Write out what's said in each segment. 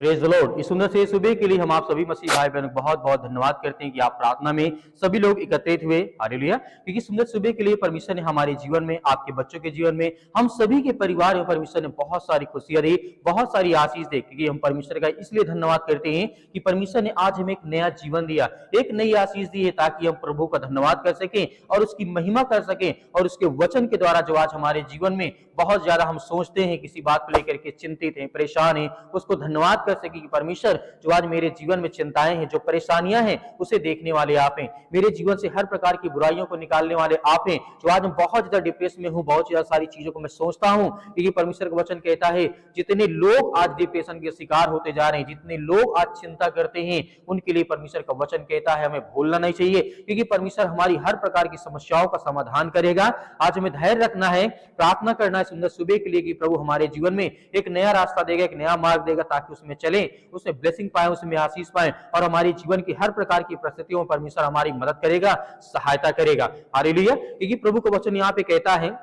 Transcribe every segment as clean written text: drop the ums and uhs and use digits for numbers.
Praise the Lord. इस सुंदर से सुबह के लिए हम आप सभी मसीह भाई बहनों को बहुत बहुत धन्यवाद करते हैं कि आप प्रार्थना में सभी लोग एकत्रित हुए। हालेलुया। क्योंकि सुंदर सुबह के लिए परमेश्वर ने हमारे जीवन में, आपके बच्चों के जीवन में, हम सभी के परिवार में परमेश्वर ने बहुत सारी खुशियां दी, बहुत सारी आशीष दी। क्योंकि हम परमेश्वर का इसलिए धन्यवाद करते हैं कि परमेश्वर ने आज हमें एक नया जीवन दिया, एक नई आशीष दी है, ताकि हम प्रभु का धन्यवाद कर सकें और उसकी महिमा कर सकें। और उसके वचन के द्वारा जो आज हमारे जीवन में बहुत ज्यादा हम सोचते हैं, किसी बात को लेकर के चिंतित हैं, परेशान हैं, उसको धन्यवाद कर सके कि परमेश्वर जो आज मेरे जीवन में चिंताएं हैं, जो परेशानियां हैं, उसे देखने वाले आप हैं। मेरे जीवन से हर प्रकार की बुराइयों को निकालने वाले आप हैं। जो आज मैं बहुत ज्यादा डिप्रेशन में हूं, बहुत ज्यादा सारी चीजों को मैं सोचता हूं, क्योंकि परमेश्वर का वचन कहता है जितने लोग आज डिप्रेशन के शिकार होते जा रहे हैं, जितने लोग आज चिंता करते हैं, उनके लिए परमेश्वर का वचन कहता है हमें भूलना नहीं चाहिए, क्योंकि परमेश्वर हमारी हर प्रकार की समस्याओं का समाधान करेगा। आज हमें धैर्य रखना है, प्रार्थना करना है सुंदर सुबह के लिए कि प्रभु हमारे जीवन में एक नया रास्ता देगा, एक नया मार्ग देगा, ताकि उसमें चले, उसमें ब्लेसिंग पाए, उसमें आशीष पाए और हमारे जीवन की हर प्रकार की परिस्थितियों में परमेश्वर हमारी मदद करेगा, सहायता करेगा। हालेलुया। क्योंकि प्रभु का वचन यहाँ पे कहता है,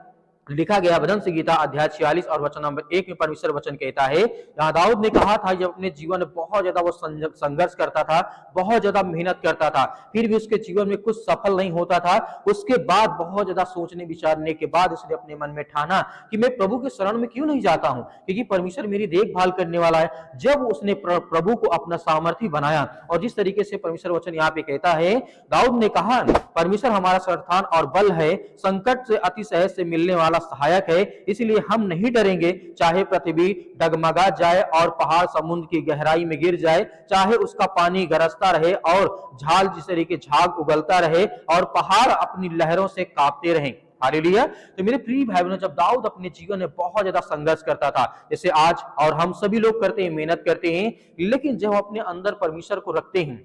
लिखा गया भजन संहिता अध्याय 46 और वचन नंबर 1 में परमेश्वर वचन कहता है, यहाँ दाऊद ने कहा था जब अपने जीवन में बहुत ज्यादा वो संघर्ष करता था, बहुत ज्यादा मेहनत करता था, फिर भी उसके जीवन में कुछ सफल नहीं होता था। उसके बाद बहुत ज्यादा सोचने विचारने के बाद उसने अपने मन में ठाना कि मैं प्रभु के शरण में क्यों नहीं जाता हूं, क्योंकि परमेश्वर मेरी देखभाल करने वाला है। जब उसने प्रभु को अपना सामर्थी बनाया, और जिस तरीके से परमेश्वर वचन यहाँ पे कहता है, दाऊद ने कहा परमेश्वर हमारा सरथान और बल है, संकट से अति सहज से मिलने वाला सहायक है, इसलिए हम नहीं डरेंगे। चाहे पृथ्वी डगमगा जाए और पहाड़ समुद्र की गहराई में गिर जाए, चाहे उसका पानी गरजता रहे और झाल जिस तरीके झाग उगलता रहे और पहाड़ अपनी लहरों से कांपते रहें। हालेलुया। तो मेरे प्रिय भाई बहनों, जब दाऊद अपने जीवन में बहुत ज्यादा संघर्ष करता था, जैसे आज और हम सभी लोग करते हैं, मेहनत करते हैं, लेकिन जब अपने अंदर परमेश्वर को रखते हैं,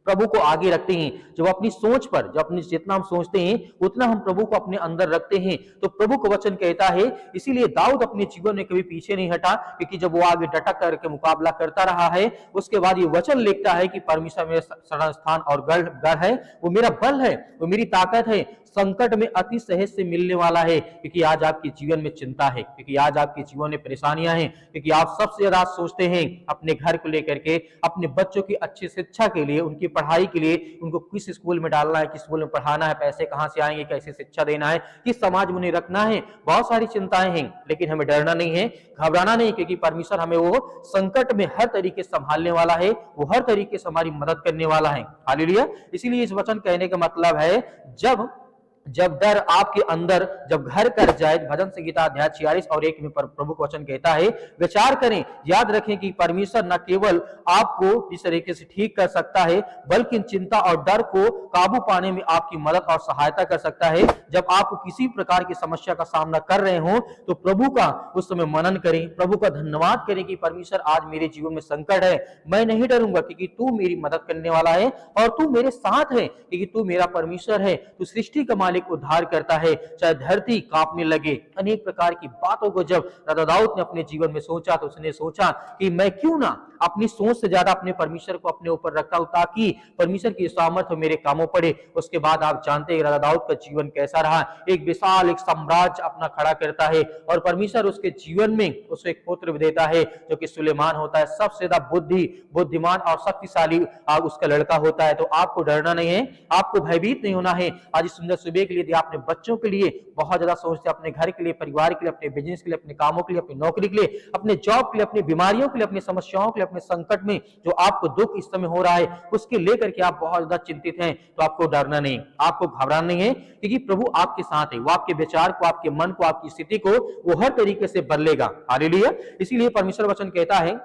प्रभु को आगे रखते हैं, जब अपनी सोच पर, जब अपनी जितना हम सोचते हैं उतना हम प्रभु को अपने अंदर रखते हैं, तो प्रभु का वचन कहता है, इसीलिए दाऊद अपने जीवन में कभी पीछे नहीं हटा, क्योंकि जब वो आगे डटक करके मुकाबला करता रहा है, उसके बाद ये वचन लिखता है कि परमेश्वर मेरा शरण स्थान और गढ़ है, वो मेरा बल है, वो मेरी ताकत है, संकट में अति सहज से मिलने वाला है। क्योंकि आज आपके जीवन में चिंता है, क्योंकि आज आपके जीवन में परेशानियां हैं, क्योंकि आप सबसे ज्यादा सोचते हैं अपने घर को लेकर के, अपने बच्चों की अच्छी शिक्षा के लिए, उनकी पढ़ाई के लिए, उनको किस स्कूल में डालना है, किस स्कूल में पढ़ाना है, पैसे कहां से आएंगे, कैसे शिक्षा देना है, किस समाज में उन्हें रखना है। बहुत सारी चिंताएं हैं, लेकिन हमें डरना नहीं है, घबराना नहीं, क्योंकि परमेश्वर हमें वो संकट में हर तरीके से संभालने वाला है, वो हर तरीके से हमारी मदद करने वाला है। हालेलुया। इसीलिए इस वचन कहने का मतलब है, जब डर आपके अंदर जब घर कर जाए, भजन संहिता अध्याय 46 और 1 में प्रभु का वचन कहता है, विचार करें, याद रखें कि परमेश्वर न केवल आपको इस तरीके से ठीक कर सकता है, बल्कि चिंता और डर को काबू पाने में आपकी मदद और सहायता कर सकता है। जब आप किसी प्रकार की समस्या का सामना कर रहे हो, तो प्रभु का उस समय मनन करें, प्रभु का धन्यवाद करें कि परमेश्वर आज मेरे जीवन में संकट है, मैं नहीं डरूंगा, क्योंकि तू मेरी मदद करने वाला है और तू मेरे साथ है, क्योंकि तू मेरा परमेश्वर है, तू सृष्टि का मालिक उद्धार करता है, चाहे धरती कांपने लगे। अनेक प्रकार की बातों को जब राजा दाऊद ने अपने जीवन में सोचा, तो उसने सोचा कि मैं क्यों ना अपनी सोच से ज्यादा अपने परमेश्वर को अपने ऊपर रखता हूं, ताकि परमेश्वर की सामर्थ्य मेरे कामों पड़े। उसके बाद आप जानते हैं राजा दाऊद का जीवन कैसा रहा, एक विशाल एक साम्राज्य अपना खड़ा करता है, और परमेश्वर उसके जीवन में उसको एक पुत्र भी देता है, जो कि सुलेमान होता है, सबसे ज्यादा बुद्धिमान और शक्तिशाली उसका लड़का होता है। तो आपको डरना नहीं है, आपको भयभीत नहीं होना है। आज इस सुंदर सुबह के लिए, यदि आपने बच्चों के लिए बहुत ज्यादा सोचते, अपने घर के लिए, परिवार के लिए, अपने बिजनेस के लिए, अपने कामों के लिए, अपनी नौकरी के लिए, अपने जॉब के लिए, अपनी बीमारियों के लिए, अपनी समस्याओं के लिए, अपने संकट में जो आपको दुख इस समय हो रहा है, उसके लेकर के आप बहुत ज्यादा चिंतित हैं, तो आपको डरना नहीं, आपको घबराना नहीं है, क्योंकि प्रभु आपके साथ है। वो आपके विचार को, आपके मन को, आपकी स्थिति को वो हर तरीके से बदलेगा। हालेलुया। इसीलिए परमेश्वर वचन कहता है,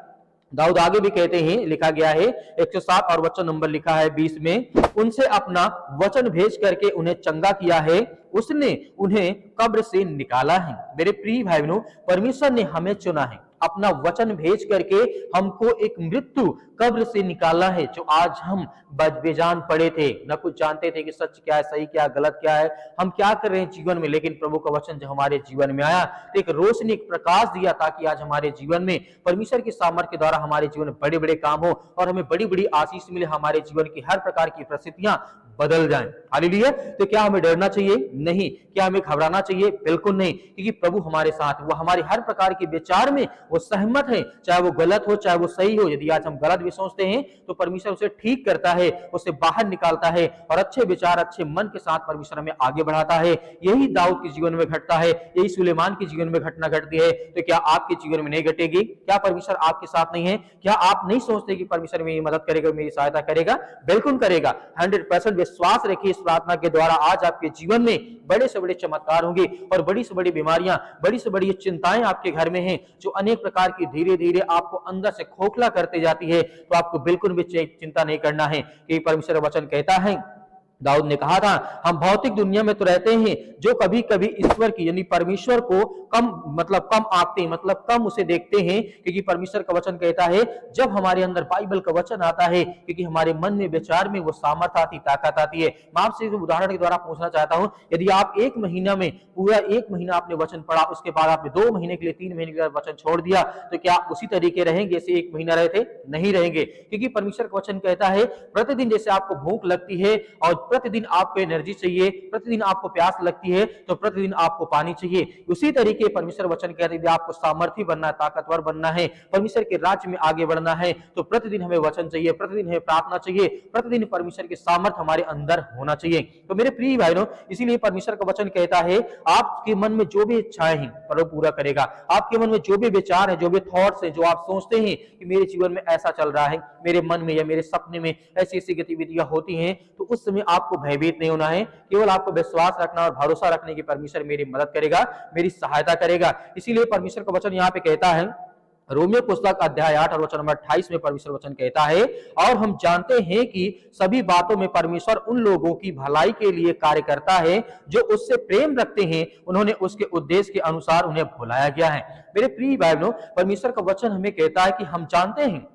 दाऊद आगे भी कहते हैं, लिखा गया है 107 और वचन नंबर लिखा है 20 में, उनसे अपना वचन भेज करके उन्हें चंगा किया है, उसने उन्हें कब्र से निकाला है। मेरे प्रिय भाई बहनों, परमेश्वर ने हमें चुना है, अपना वचन भेज करके हमको एक मृत्यु कब्र से निकाला है, जो आज हम बेजान पड़े थे, न कुछ जानते थे कि सच क्या है, सही क्या है, गलत क्या है, हम क्या कर रहे हैं जीवन में। लेकिन प्रभु का वचन जब हमारे जीवन में आया, तो एक रोशनी, एक प्रकाश दिया, ताकि आज हमारे जीवन में परमेश्वर की सामर्थ्य के द्वारा हमारे जीवन में बड़े बड़े काम हो और हमें बड़ी बड़ी आशीष मिले, हमारे जीवन की हर प्रकार की परिस्थितियां बदल जाएं। हालेलुया। तो क्या हमें डरना चाहिए? नहीं। क्या हमें घबराना चाहिए? बिल्कुल नहीं, क्योंकि प्रभु हमारे साथ, वो हमारे हर प्रकार के विचार में वो सहमत है, चाहे वो गलत हो चाहे वो सही हो। यदि आज हम गलत भी सोचते हैं तो परमेश्वर उसे ठीक करता है, उसे बाहर निकालता है और अच्छे विचार, अच्छे मन के साथ परमेश्वर हमें आगे बढ़ाता है। यही दाऊद के जीवन में घटता है, यही सुलेमान के जीवन में घटना घटती है। तो क्या आपके जीवन में नहीं घटेगी? क्या परमेश्वर आपके साथ नहीं है? क्या आप नहीं सोचते कि परमेश्वर मेरी मदद करेगा, मेरी सहायता करेगा? बिल्कुल करेगा। 100% विश्वास रखिए, इस प्रार्थना के द्वारा आज आपके जीवन में बड़े से बड़े चमत्कार होंगे और बड़ी से बड़ी बीमारियां, बड़ी से बड़ी चिंताएं आपके घर में हैं, जो अनेक प्रकार की धीरे धीरे आपको अंदर से खोखला करते जाती है, तो आपको बिल्कुल भी चिंता नहीं करना है, कि परमेश्वर वचन कहता है, दाऊद ने कहा था, हम भौतिक दुनिया में तो रहते हैं, जो कभी कभी ईश्वर की यानी परमेश्वर को कम आंकते हैं, मतलब कम उसे देखते हैं, क्योंकि परमेश्वर का वचन कहता है जब हमारे अंदर बाइबल का वचन आता है, क्योंकि हमारे मन में विचार में वो सामर्थ आती, ताकत आती है। मैं आपसे उदाहरण के द्वारा पूछना चाहता हूं, यदि आप एक महीना में पूरा एक महीना आपने वचन पढ़ा, उसके बाद आपने 2 महीने के लिए 3 महीने के लिए वचन छोड़ दिया, तो क्या आप उसी तरीके रहेंगे जैसे एक महीना रहे थे? नहीं रहेंगे, क्योंकि परमेश्वर का वचन कहता है प्रतिदिन जैसे आपको भूख लगती है और प्रतिदिन आपको एनर्जी चाहिए, प्रतिदिन आपको प्यास लगती है, तो प्रतिदिन आपको पानी चाहिए। उसी तरीके परमेश्वर वचन कहते हैं आपको सामर्थी बनना है, ताकतवर बनना है, परमेश्वर के राज्य में आगे बढ़ना है, तो प्रतिदिन हमें वचन चाहिए, प्रतिदिन हमें प्रार्थना चाहिए, प्रतिदिन परमेश्वर के सामर्थ हमारे अंदर होना चाहिए। तो मेरे प्रिय भाइयों, इसीलिए परमेश्वर का वचन कहता है आपके मन में जो भी इच्छाएं हैं प्रभु पूरा करेगा। आपके मन में जो भी विचार है, जो भी थॉट्स है, जो आप सोचते हैं कि मेरे जीवन में ऐसा चल रहा है, मेरे मन में या मेरे सपने में ऐसी ऐसी गतिविधियां होती हैं, तो उस समय आपको भयभीत नहीं होना है, केवल आपको विश्वास रखना और भरोसा रखने की परमेश्वर मेरी मदद करेगा, मेरी सहायता करेगा। इसीलिए परमेश्वर का वचन यहाँ पे कहता है, रोमियो पुस्तक अध्याय 8 और वचन नंबर 28 में परमेश्वर वचन कहता है, और हम जानते हैं कि सभी बातों में परमेश्वर उन लोगों की भलाई के लिए कार्य करता है जो उससे प्रेम रखते हैं, उन्होंने उसके उद्देश्य के अनुसार उन्हें बुलाया गया है। मेरे प्रिय भाई बहनों, परमेश्वर का वचन हमें कहता है कि हम जानते हैं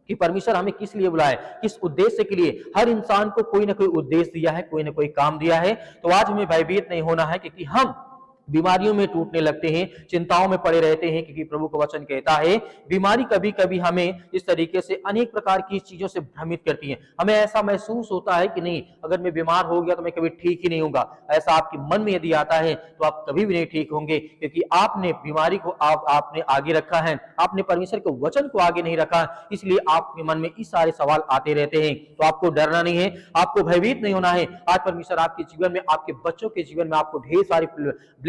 कि परमेश्वर हमें किस लिए बुलाए, किस उद्देश्य के लिए। हर इंसान को कोई ना कोई उद्देश्य दिया है, कोई ना कोई काम दिया है। तो आज हमें भयभीत नहीं होना है, क्योंकि हम बीमारियों में टूटने लगते हैं, चिंताओं में पड़े रहते हैं, क्योंकि प्रभु का वचन कहता है बीमारी कभी कभी हमें इस तरीके से अनेक प्रकार की चीजों से भ्रमित करती है। हमें ऐसा महसूस होता है कि नहीं, अगर मैं बीमार हो गया तो मैं कभी ठीक ही नहीं होगा। ऐसा आपके मन में यदि आता है तो आप कभी भी नहीं ठीक होंगे, क्योंकि आपने बीमारी को आपने आगे रखा है, आपने परमेश्वर के वचन को आगे नहीं रखा, इसलिए आपके मन में इस सारे सवाल आते रहते हैं। तो आपको डरना नहीं है, आपको भयभीत नहीं होना है। आज परमेश्वर आपके जीवन में, आपके बच्चों के जीवन में आपको ढेर सारी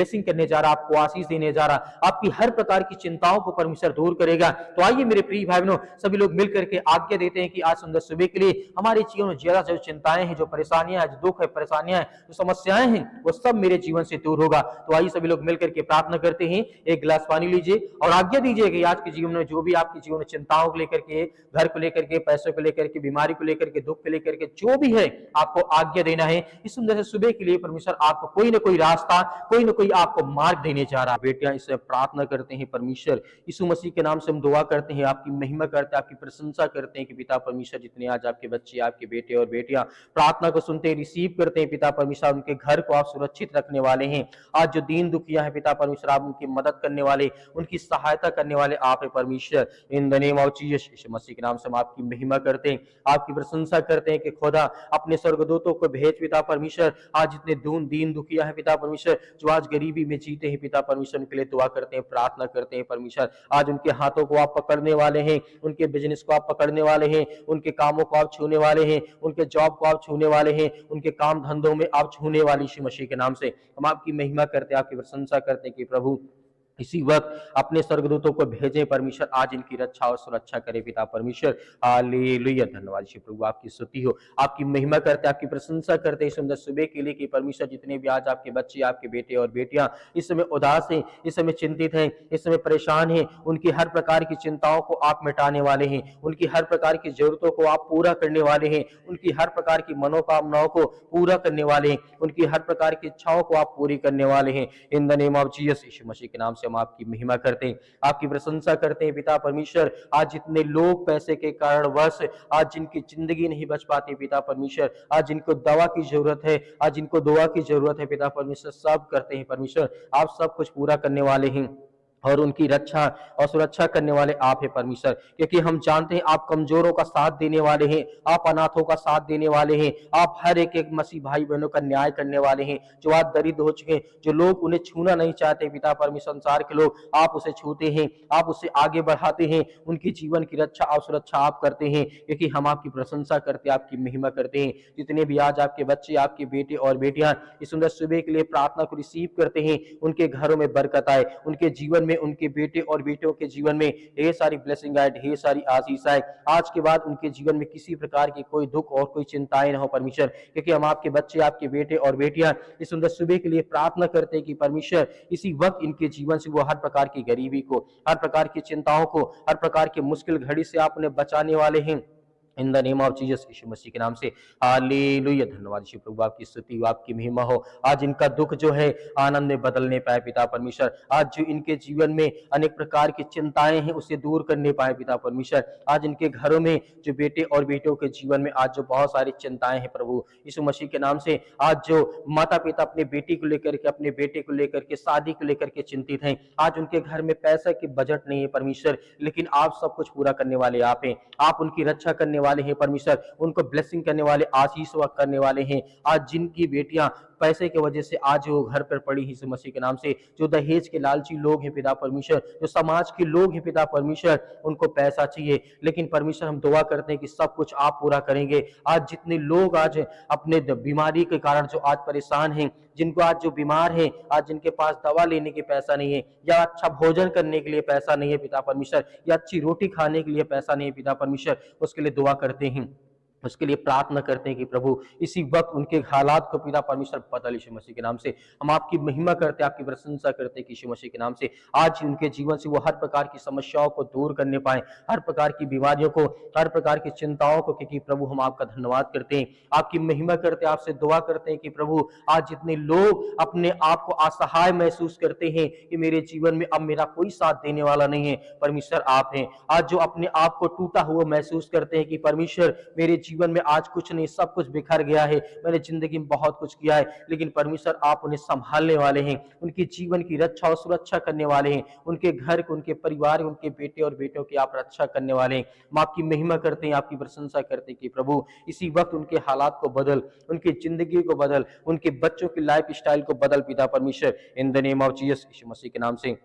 करने जा रहा, आपको आशीष देने जा रहा, आपकी हर प्रकार की चिंताओं को परमेश्वर दूर करेगा। तो आइए मेरे प्रिय भाई बहनों, सभी लोग मिलकर के आज्ञा देते हैं कि आज सुंदर सुबह के लिए हमारे जीवन में ज्यादा जो चिंताएं हैं, जो परेशानियां हैं, जो दुख है, परेशानियां हैं, जो समस्याएं हैं, वो सब मेरे जीवन से दूर होगा। तो आइए सभी लोग मिलकर के प्रार्थना करते हैं। एक गिलास पानी लीजिए और आज्ञा दीजिए कि आज के जीवन में जो भी आपके जीवन में चिंताओं को लेकर के, घर को लेकर के, पैसों को लेकर के, बीमारी को लेकर के, दुख को लेकर के, जो भी है आपको आज्ञा देना है। इस सुंदर से सुबह के लिए परमेश्वर आपको कोई ना कोई रास्ता, कोई ना कोई आपको मार्ग देने जा रहा है। बेटियां इससे प्रार्थना करते हैं, परमेश्वर यीशु मसीह के नाम से हम दुआ करते हैं, आपकी महिमा करते हैं, आपकी प्रशंसा करते हैं कि पिता परमेश्वर जितने आज आपके बच्चे, आपके बेटे और बेटियां प्रार्थना को सुनते हैं, रिसीव करते हैं, पिता परमेश्वर उनके घर को आप सुरक्षित रखने वाले हैं। आज जो दीन दुखिया है पिता परमेश्वर, आप उनकी मदद करने वाले, उनकी सहायता करने वाले आप है परमेश्वर। In the name of Jesus, Yeshu Masih के नाम से हम आपकी महिमा करते हैं, आपकी प्रशंसा करते हैं कि खुदा अपने स्वर्गदूतों को भेज पिता परमेश्वर। आज जितने दीन दुखिया है पिता परमेश्वर, जो आज गरीबी में जीते हैं पिता परमेश्वर, उनके लिए दुआ करते हैं, प्रार्थना करते हैं परमेश्वर। आज उनके हाथों को आप पकड़ने वाले हैं, उनके बिजनेस को आप पकड़ने वाले हैं, उनके कामों को आप छूने वाले हैं, उनके जॉब को आप छूने वाले हैं, उनके काम धंधों में आप छूने वाली यीशु मसीह के नाम से हम आपकी महिमा करते हैं, आपकी प्रशंसा करते हैं कि प्रभु इसी वक्त अपने स्वर्गदूतों को भेजें परमेश्वर, आज इनकी रक्षा और सुरक्षा करे पिता परमेश्वर। हालेलुया, धन्यवाद श्री प्रभु, आपकी स्तुति हो, आपकी महिमा करते, आपकी प्रशंसा करते इस सुंदर सुबह के लिए कि परमेश्वर जितने भी आज आपके बच्चे, आपके बेटे और बेटियां इस समय उदास हैं, इस समय चिंतित हैं, इस समय परेशान हैं, उनकी हर प्रकार की चिंताओं को आप मिटाने वाले हैं, उनकी हर प्रकार की जरूरतों को आप पूरा करने वाले हैं, उनकी हर प्रकार की मनोकामनाओं को पूरा करने वाले हैं, उनकी हर प्रकार की इच्छाओं को आप पूरी करने वाले हैं। In the name of Jesus, Yeshu Masih के नाम से हम आपकी महिमा करते हैं, आपकी प्रशंसा करते हैं पिता परमेश्वर। आज जितने लोग पैसे के कारणवश आज जिनकी जिंदगी नहीं बच पाती पिता परमेश्वर, आज जिनको दवा की जरूरत है, आज जिनको दुआ की जरूरत है पिता परमेश्वर, सब करते हैं परमेश्वर, आप सब कुछ पूरा करने वाले हैं। और उनकी रक्षा और सुरक्षा करने वाले आप हैं परमेश्वर, क्योंकि हम जानते हैं आप कमजोरों का साथ देने वाले हैं, आप अनाथों का साथ देने वाले हैं, आप हर एक एक मसीह भाई बहनों का न्याय करने वाले हैं, जो आज दरिद्र हो चुके हैं, जो लोग उन्हें छूना नहीं चाहते पिता परमेश्वर, संसार के लोग, आप उसे छूते हैं, आप उसे आगे बढ़ाते हैं, उनकी जीवन की रक्षा और सुरक्षा आप करते हैं, क्योंकि हम आपकी प्रशंसा करते हैं, आपकी महिमा करते हैं। जितने भी आज आपके बच्चे, आपके बेटे और बेटियां इस सुंदर सुबह के लिए प्रार्थना को रिसीव करते हैं, उनके घरों में बरकत आए, उनके जीवन में, उनके बेटे और बेटियों के जीवन में ढेर सारी ब्लेसिंग आए, ढेर सारी आशीष आए। आज के बाद उनके जीवन में किसी प्रकार की कोई दुख और कोई चिंताएं ना हो परमेश्वर, क्योंकि हम आपके बच्चे, आपके बेटे और बेटियां इस सुंदर सुबह के लिए प्रार्थना करते हैं कि परमेश्वर इसी वक्त इनके जीवन से वो हर प्रकार की गरीबी को, हर प्रकार की चिंताओं को, हर प्रकार की मुश्किल घड़ी से आप उन्हें बचाने वाले हैं। In the name of Jesus, Yeshu Masih के नाम से हालेलुया। धन्यवाद यीशु प्रभु, आपकी स्तुति आपकी महिमा हो। आज इनका दुख जो है आनंद में बदलने पाए पिता परमेश्वर, आज जो इनके जीवन में अनेक प्रकार की चिंताएं हैं उसे दूर करने पाए पिता परमेश्वर। आज इनके घरों में जो बेटे और बेटियों के जीवन में आज जो बहुत सारी चिंताएं हैं प्रभु यीशु मसीह के नाम से, आज जो माता पिता अपने बेटी को लेकर के, अपने बेटे को लेकर के, शादी को लेकर के चिंतित हैं, आज उनके घर में पैसा की बजट नहीं है परमेश्वर, लेकिन आप सब कुछ पूरा करने वाले आप हैं, आप उनकी रक्षा करने वाले हैं परमेश्वर, उनको ब्लेसिंग करने वाले, आशीष करने वाले हैं। आज जिनकी बेटियां पैसे की वजह से आज वो घर पर पड़ी यीशु मसीह के नाम से, जो दहेज के लालची लोग हैं पिता परमेश्वर, जो समाज के लोग हैं पिता परमेश्वर, उनको पैसा चाहिए, लेकिन परमेश्वर हम दुआ करते हैं कि सब कुछ आप पूरा करेंगे। आज जितने लोग आज अपने बीमारी के कारण जो आज परेशान हैं, जिनको आज जो बीमार हैं, आज जिनके पास दवा लेने के पैसा नहीं है, या अच्छा भोजन करने के लिए पैसा नहीं है पिता परमेश्वर, या अच्छी रोटी खाने के लिए पैसा नहीं है पिता परमेश्वर, उसके लिए दुआ करते हैं, उसके लिए प्रार्थना करते हैं कि प्रभु इसी वक्त उनके हालात को पिता परमेश्वर बदल यीशु मसीह के नाम से। हम आपकी महिमा करते हैं, आपकी प्रशंसा करते हैं कि यीशु मसीह के नाम से आज उनके जीवन से वो हर प्रकार की समस्याओं को दूर करने पाए, हर प्रकार की बीमारियों को, हर प्रकार की चिंताओं को, क्योंकि प्रभु हम आपका धन्यवाद करते हैं, आपकी महिमा करते हैं, आपसे दुआ करते हैं कि प्रभु आज जितने लोग अपने आप को असहाय महसूस करते हैं कि मेरे जीवन में अब मेरा कोई साथ देने वाला नहीं है, परमेश्वर आप हैं। आज जो अपने आप को टूटा हुआ महसूस करते हैं कि परमेश्वर मेरे जीवन में आज कुछ नहीं, सब कुछ बिखर गया है, मैंने जिंदगी में बहुत कुछ किया है, लेकिन परमेश्वर आप उन्हें संभालने वाले हैं, उनके जीवन की रक्षा और सुरक्षा करने वाले हैं, उनके घर को, उनके परिवार, उनके बेटे और बेटियों की आप रक्षा करने वाले हैं। हम आपकी महिमा करते हैं, आपकी प्रशंसा करते हैं कि प्रभु इसी वक्त उनके हालात को बदल, उनकी जिंदगी को बदल, उनके बच्चों की लाइफ स्टाइल को बदल पिता परमेश्वर, in the name of Jesus, Yeshu Masih के नाम से।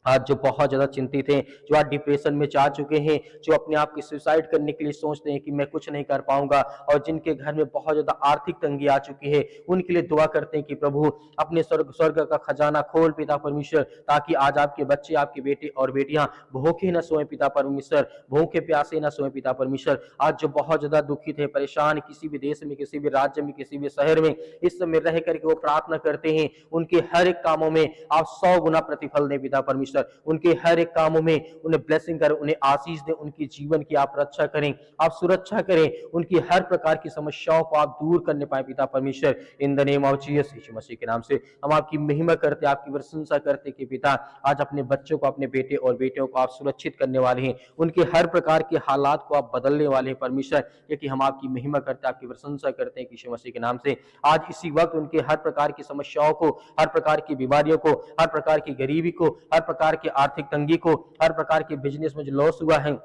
आज जो बहुत ज्यादा चिंतित हैं, जो आज डिप्रेशन में जा चुके हैं, जो अपने आप की सुसाइड करने के लिए सोचते हैं कि मैं कुछ नहीं कर पाऊंगा, और जिनके घर में बहुत ज्यादा आर्थिक तंगी आ चुकी है, उनके लिए दुआ करते हैं कि प्रभु अपने स्वर्ग का खजाना खोल पिता परमेश्वर, ताकि आज आपके बच्चे, आपके बेटे और बेटियां भूखे न सोए पिता परमेश्वर, भूखे प्यासे न सोए पिता परमेश्वर। आज जो बहुत ज्यादा दुखित है, परेशान, किसी भी देश में, किसी भी राज्य में, किसी भी शहर में इस समय रह करके वो प्रार्थना करते हैं, उनके हर एक कामों में आप 100 गुना प्रतिफल दें पिता परमेश्वर, उनके हर एक कामों में उन्हें ब्लेसिंग करें, उन्हें आशीष दें, उनके जीवन की आप रक्षा करें, आप सुरक्षा करें, उनकी हर प्रकार की समस्याओं को आप दूर करने पाए पिता परमेश्वर, in the name of Jesus, Yeshu Masih के नाम से। हम आपकी महिमा करते, आपकी प्रशंसा करते कि पिता आज अपने बच्चों को, अपने बेटे और बेटियों को आप सुरक्षित करने वाले हैं, उनके हर प्रकार के हालात को आप बदलने वाले हैं परमेश्वर, क्योंकि हम आपकी महिमा करते, आपकी प्रशंसा करते हैं कि यीशु मसीह के नाम से। आज इसी वक्त उनके हर प्रकार की समस्याओं को, हर प्रकार की बीमारियों को, हर प्रकार की गरीबी को, हर प्रकार की आर्थिक तंगी को, हर प्रकार के बिजनेस में जो लॉस हुआ है,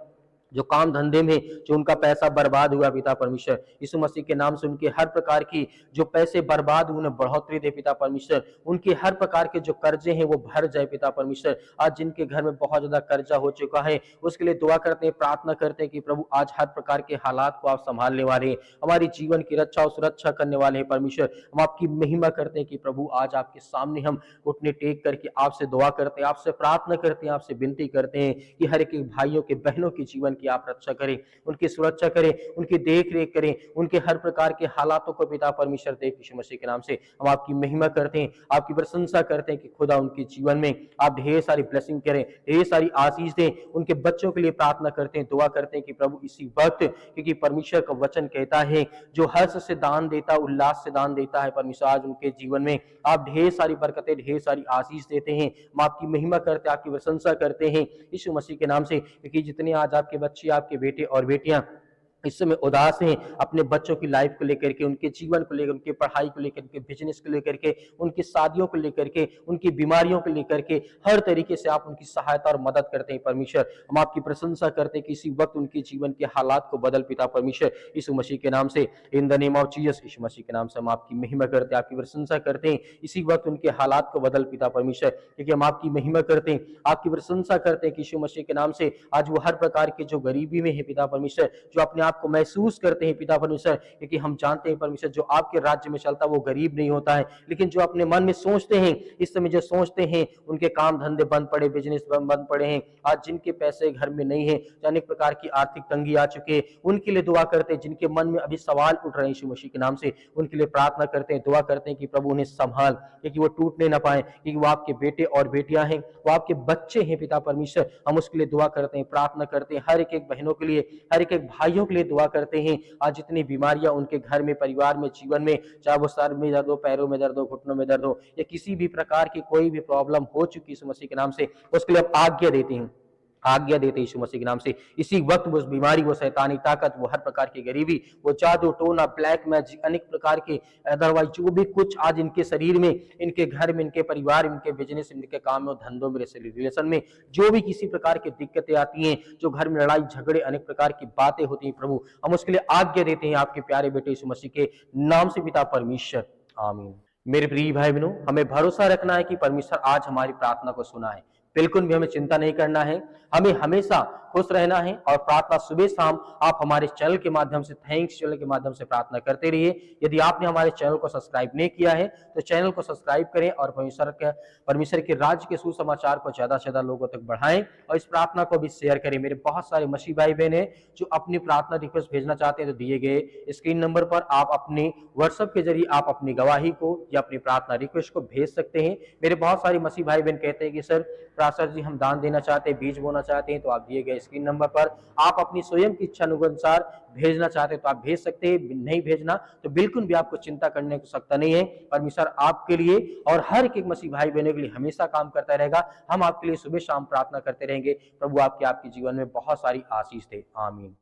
जो काम धंधे में जो उनका पैसा बर्बाद हुआ पिता परमेश्वर, यीशु मसीह के नाम से उनके हर प्रकार की जो पैसे बर्बाद हुए उन्हें बढ़ोतरी दे पिता परमेश्वर, उनके हर प्रकार के जो कर्जे हैं वो भर जाए पिता परमेश्वर। आज जिनके घर में बहुत ज्यादा कर्जा हो चुका है उसके लिए दुआ करते हैं, प्रार्थना करते हैं कि प्रभु आज हर प्रकार के हालात को आप संभालने वाले हैं, हमारी जीवन की रक्षा और सुरक्षा करने वाले हैं परमेश्वर। हम आपकी महिमा करते हैं कि प्रभु आज आपके सामने हम घुटने टेक करके आपसे दुआ करते हैं, आपसे प्रार्थना करते हैं, आपसे विनती करते हैं कि हर एक भाइयों के, बहनों के जीवन की आप रक्षा करें, उनकी सुरक्षा करें, उनकी देख रेख करें, उनके हर प्रकार के हालातों को पिता परमेश्वर देख यीशु मसीह के नाम से हम आपकी महिमा करते हैं, आपकी प्रशंसा करते हैं कि खुदा उनके जीवन में आप ढेर सारी ब्लेसिंग करें, ढेर सारी आशीष दें, उनके बच्चों के लिए प्रार्थना करते हैं, दुआ करते हैं कि प्रभु इसी वक्त, क्योंकि परमेश्वर का वचन कहता है जो हर्ष से दान देता, उल्लास से दान देता है परमेश्वर, आज उनके जीवन में आप ढेर सारी बरकतें, ढेर सारी आशीष देते हैं। हम आपकी महिमा करते हैं, आपकी प्रशंसा करते हैं यीशु मसीह के नाम से, क्योंकि जितने आज आपके बच्चे, आपके बेटे और बेटियां इस समय उदास हैं अपने बच्चों की लाइफ को लेकर के, उनके जीवन को लेकर, उनकी पढ़ाई को लेकर के, बिजनेस को लेकर के, उनकी शादियों को लेकर के, उनकी बीमारियों को लेकर के, हर तरीके से आप उनकी सहायता और मदद करते हैं परमेश्वर। हम आपकी प्रशंसा करते हैं कि इसी वक्त उनके जीवन के हालात को बदल पिता परमेश्वर यीशु मसीह के नाम से, in the name of Jesus, Yeshu Masih के नाम से हम आपकी महिमा करते हैं, आपकी प्रशंसा करते हैं। इसी वक्त उनके हालात को बदल पिता परमेश्वर, क्योंकि हम आपकी महिमा करते हैं, आपकी प्रशंसा करते हैं कि यीशु मसीह के नाम से आज वो हर प्रकार के जो गरीबी में है पिता परमेश्वर, जो अपने आप को महसूस करते हैं पिता परमेश्वर, क्योंकि हम जानते हैं परमेश्वर जो आपके राज्य में चलता वो गरीब नहीं होता है, लेकिन जो अपने मन में सोचते हैं, इस समय जो सोचते हैं उनके काम धंधे बंद पड़े, बिजनेस बंद पड़े हैं, आज जिनके पैसे घर में नहीं है, अनेक प्रकार की आर्थिक तंगी आ चुके हैं, उनके लिए दुआ करते हैं। जिनके मन में अभी सवाल उठ रहे हैं यीशु मसीह के नाम से, उनके लिए प्रार्थना करते हैं, दुआ करते हैं कि प्रभु उन्हें संभाल, क्योंकि वो टूटने ना पाए, क्योंकि वो आपके बेटे और बेटियां हैं, वो आपके बच्चे हैं पिता परमेश्वर। हम उसके लिए दुआ करते हैं, प्रार्थना करते हैं, हर एक बहनों के लिए, हर एक भाइयों के लिए दुआ करते हैं। आज जितनी बीमारियां उनके घर में, परिवार में, जीवन में, चाहे वो सर में दर्द हो, पैरों में दर्द हो, घुटनों में दर्द हो, या किसी भी प्रकार की कोई भी प्रॉब्लम हो चुकी है यीशु मसीह के नाम से, उसके लिए हम आज्ञा देते हैं, आज्ञा देते यीशु मसीह के नाम से। इसी वक्त वो बीमारी, वो शैतानी ताकत, वो हर प्रकार की गरीबी, वो जादू टोना, ब्लैक मैजिक, अनेक प्रकार के अदरवाइज जो भी कुछ आज इनके शरीर में, इनके घर में, इनके परिवार, इनके बिजनेस, इनके काम में, धंधों में, रिलेशन में जो भी किसी प्रकार की दिक्कतें आती हैं, जो घर में लड़ाई झगड़े, अनेक प्रकार की बातें होती हैं प्रभु, हम उसके लिए आज्ञा देते हैं आपके प्यारे बेटे यीशु मसीह के नाम से पिता परमेश्वर, आमीन। मेरे प्रिय भाई बहनों, हमें भरोसा रखना है कि परमेश्वर आज हमारी प्रार्थना को सुना है। बिल्कुल भी हमें चिंता नहीं करना है, हमें हमेशा खुश रहना है और प्रार्थना सुबह शाम आप हमारे चैनल के माध्यम से, थैंक्स चैनल के माध्यम से प्रार्थना करते रहिए। यदि आपने हमारे चैनल को सब्सक्राइब नहीं किया है तो चैनल को सब्सक्राइब करें और परमेश्वर के राज्य के सुसमाचार को ज्यादा से ज्यादा लोगों तक बढ़ाएं और इस प्रार्थना को भी शेयर करें। मेरे बहुत सारे मसीह भाई बहन हैं जो अपनी प्रार्थना रिक्वेस्ट भेजना चाहते हैं, तो दिए गए स्क्रीन नंबर पर आप अपने व्हाट्सएप के जरिए आप अपनी गवाही को या अपनी प्रार्थना रिक्वेस्ट को भेज सकते हैं। मेरे बहुत सारे मसीह भाई बहन कहते हैं कि सर प्रासर जी हम दान देना चाहते हैं, बीज बोना चाहते हैं, तो आप दिए गए स्क्रीन नंबर पर आप अपनी स्वयं की इच्छा अनुसार भेजना चाहते हैं तो आप भेज सकते हैं। नहीं भेजना तो बिल्कुल भी आपको चिंता करने की आवश्यकता नहीं है। परमेश्वर आपके लिए और हर एक मसीह भाई बहनों के लिए हमेशा काम करता रहेगा। हम आपके लिए सुबह शाम प्रार्थना करते रहेंगे। प्रभु आपके जीवन में बहुत सारी आशीष दे। आमीन।